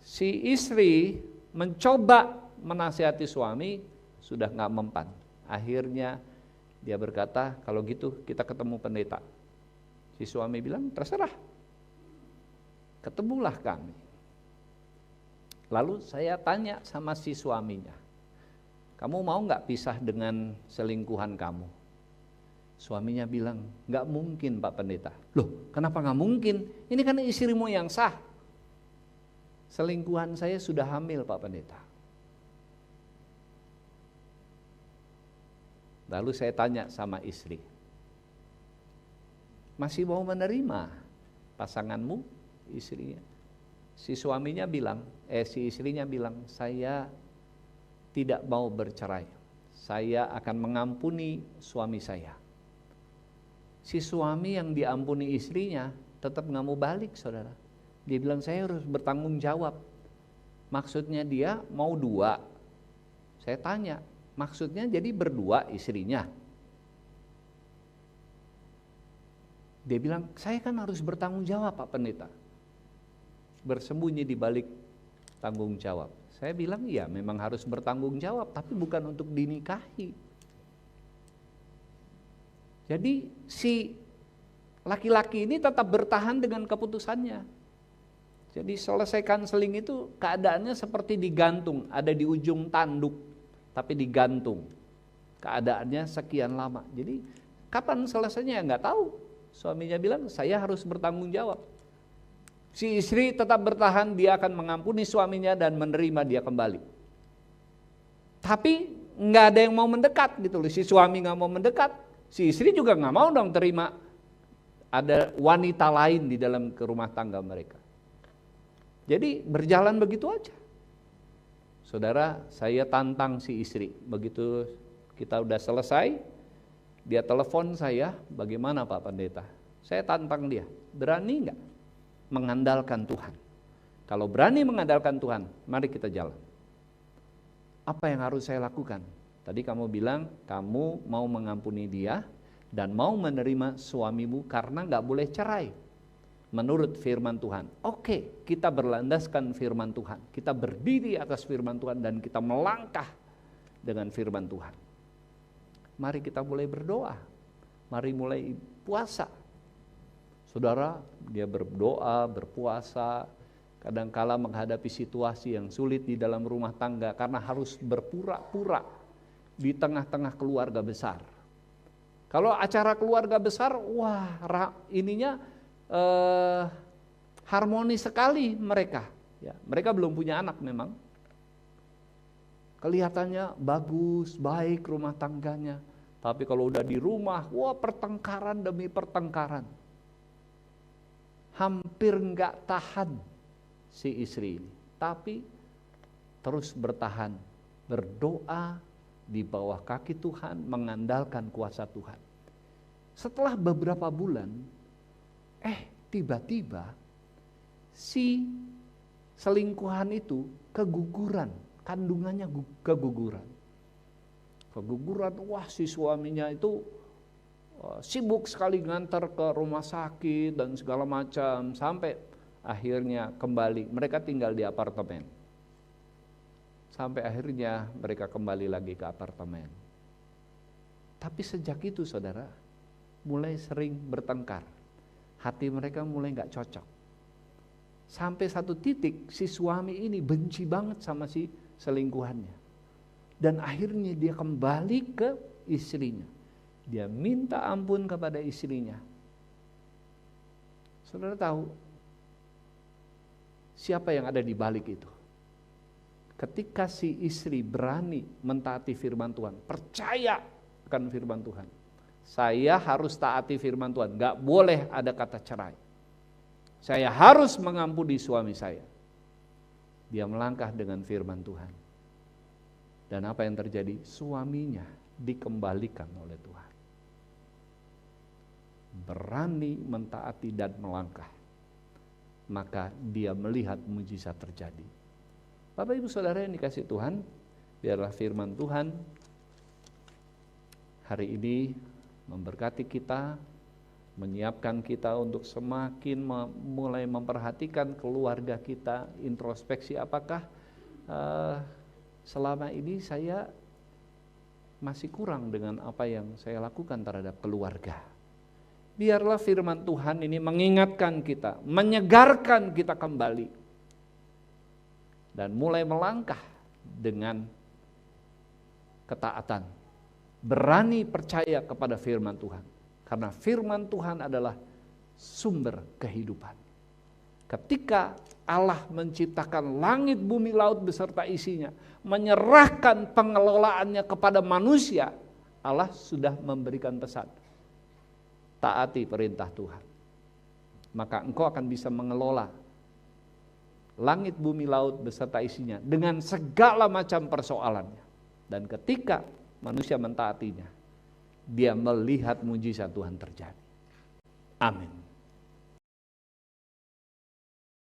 Si istri mencoba menasihati suami, sudah gak mempan. Akhirnya dia berkata, kalau gitu kita ketemu pendeta. Si suami bilang, terserah, ketemulah kami. Lalu saya tanya sama si suaminya, kamu mau gak pisah dengan selingkuhan kamu? Suaminya bilang, gak mungkin Pak Pendeta. Loh, kenapa gak mungkin? Ini kan istrimu yang sah. Selingkuhan saya sudah hamil Pak Pendeta. Lalu saya tanya sama istri, masih mau menerima pasanganmu, istrinya? Si suaminya bilang, si istrinya bilang, saya tidak mau bercerai. Saya akan mengampuni suami saya. Si suami yang diampuni istrinya tetap nggak mau balik, saudara. Dia bilang, saya harus bertanggung jawab. Maksudnya dia mau dua. Saya tanya, maksudnya jadi berdua istrinya? Dia bilang, saya kan harus bertanggung jawab Pak Pendeta. Bersembunyi di balik tanggung jawab. Saya bilang, iya memang harus bertanggung jawab, tapi bukan untuk dinikahi. Jadi si laki-laki ini tetap bertahan dengan keputusannya. Jadi selesaikan seling itu keadaannya seperti digantung, ada di ujung tanduk, tapi digantung. Keadaannya sekian lama. Jadi kapan selesainya nggak tahu. Suaminya bilang, saya harus bertanggung jawab. Si istri tetap bertahan, dia akan mengampuni suaminya dan menerima dia kembali. Tapi nggak ada yang mau mendekat gitu loh. Si suami nggak mau mendekat, si istri juga nggak mau dong terima ada wanita lain di dalam rumah tangga mereka. Jadi berjalan begitu aja. Saudara, saya tantang si istri. Begitu kita udah selesai, dia telepon saya, bagaimana Pak Pendeta? Saya tantang dia, berani nggak mengandalkan Tuhan? Kalau berani mengandalkan Tuhan, mari kita jalan. Apa yang harus saya lakukan? Tadi kamu bilang kamu mau mengampuni dia dan mau menerima suamimu karena nggak boleh cerai. Menurut firman Tuhan. Oke, kita berlandaskan firman Tuhan. Kita berdiri atas firman Tuhan dan kita melangkah dengan firman Tuhan. Mari kita mulai berdoa. Mari mulai puasa. Saudara, dia berdoa, berpuasa, kadangkala menghadapi situasi yang sulit di dalam rumah tangga karena harus berpura-pura di tengah-tengah keluarga besar. Kalau acara keluarga besar, wah ininya harmonis sekali mereka. Ya, mereka belum punya anak memang. Kelihatannya bagus, baik rumah tangganya. Tapi kalau udah di rumah, wah pertengkaran demi pertengkaran. Hampir nggak tahan si istri ini. Tapi terus bertahan, berdoa di bawah kaki Tuhan, mengandalkan kuasa Tuhan. Setelah beberapa bulan, tiba-tiba si selingkuhan itu keguguran, kandungannya keguguran. Keguguran, wah si suaminya itu sibuk sekali ngantar ke rumah sakit dan segala macam, sampai akhirnya kembali, mereka tinggal di apartemen. Sampai akhirnya mereka kembali lagi ke apartemen. Tapi sejak itu saudara, mulai sering bertengkar. Hati mereka mulai gak cocok. Sampai satu titik si suami ini benci banget sama si selingkuhannya. Dan akhirnya dia kembali ke istrinya. Dia minta ampun kepada istrinya. Saudara tahu siapa yang ada di balik itu? Ketika si istri berani mentaati firman Tuhan, percaya akan firman Tuhan. Saya harus taati firman Tuhan, gak boleh ada kata cerai. Saya harus mengampuni suami saya. Dia melangkah dengan firman Tuhan. Dan apa yang terjadi? Suaminya dikembalikan oleh Tuhan. Berani mentaati dan melangkah, maka dia melihat mujizat terjadi. Bapak Ibu Saudara yang dikasihi Tuhan, biarlah firman Tuhan hari ini memberkati kita, menyiapkan kita untuk semakin mulai memperhatikan keluarga kita, introspeksi apakah selama ini saya masih kurang dengan apa yang saya lakukan terhadap keluarga. Biarlah firman Tuhan ini mengingatkan kita, menyegarkan kita kembali, dan mulai melangkah dengan ketaatan, berani percaya kepada firman Tuhan, karena firman Tuhan adalah sumber kehidupan. Ketika Allah menciptakan langit, bumi, laut beserta isinya, menyerahkan pengelolaannya kepada manusia, Allah sudah memberikan pesan, taati perintah Tuhan, maka engkau akan bisa mengelola langit, bumi, laut beserta isinya dengan segala macam persoalannya. Dan ketika manusia mentaatinya, dia melihat mujizat Tuhan terjadi. Amin.